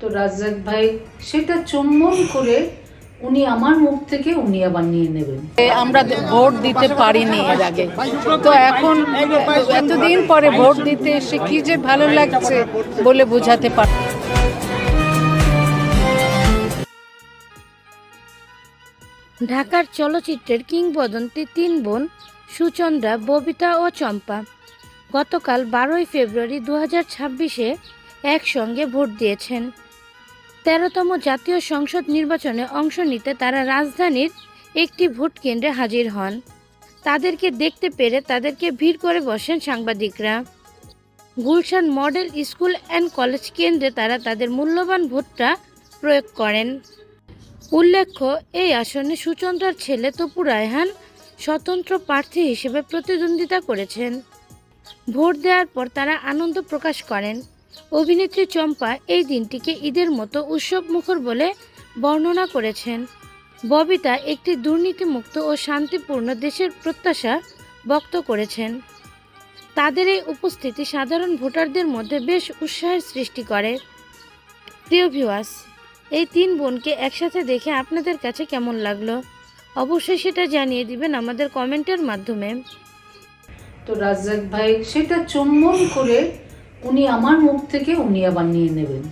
তো রাজ্জাক ভাই সেটা চুম্বন করে উনি আমার মুখ থেকে উনি আবার নিয়ে নেবেন। আমরা ভোট দিতে পারিনি এর আগে, তো এখন এতদিন পরে ভোট দিতে এসে কি যে ভালো লাগছে বলে বোঝাতে পার। ঢাকার চলচ্চিত্রের কিংবদন্তি তিন বোন সুচন্দ্রা, ববিতা ও চম্পা গতকাল 12ই ফেব্রুয়ারি 2026-এ একসঙ্গে ভোট দিয়েছেন। 13তম জাতীয় সংসদ নির্বাচনে অংশ নিতে তারা রাজধানীর একটি ভোট কেন্দ্রে হাজির হন। তাদেরকে দেখতে পেরে তাদেরকে ভিড় করে বসেন সাংবাদিকরা। Gulshan model school and college কেন্দ্রে তারা তাদের মূল্যবান ভোটটা প্রয়োগ করেন। উল্লেখ্য, এই আসনে সুচন্দ্রার ছেলে তপু রায়হান স্বতন্ত্র প্রার্থী হিসেবে প্রতিদ্বন্দ্বিতা করেছেন। ভোট দেওয়ার পর তারা আনন্দ প্রকাশ করেন। অভিনেত্রী চম্পা এই দিনটিকে ঈদের মতো উৎসবমুখর বলে বর্ণনা করেছেন। ববিতা একটি দুর্নীতিমুক্ত ও শান্তিপূর্ণ দেশের প্রত্যাশা ব্যক্ত করেছেন। তাদের এই উপস্থিতি সাধারণ ভোটারদের মধ্যে বেশ উৎসাহের সৃষ্টি করে। প্রিয় ভিউয়ার্স, এই তিন বোনকে একসাথে দেখে আপনাদের কাছে কেমন লাগলো অবশ্যই সেটা জানিয়ে দিবেন আমাদের কমেন্টের মাধ্যমে। তো রাজ্জাক ভাই সেটা চুম্বন করে উনি আমার মুখ থেকে উনি আবার নিয়ে নেবেন।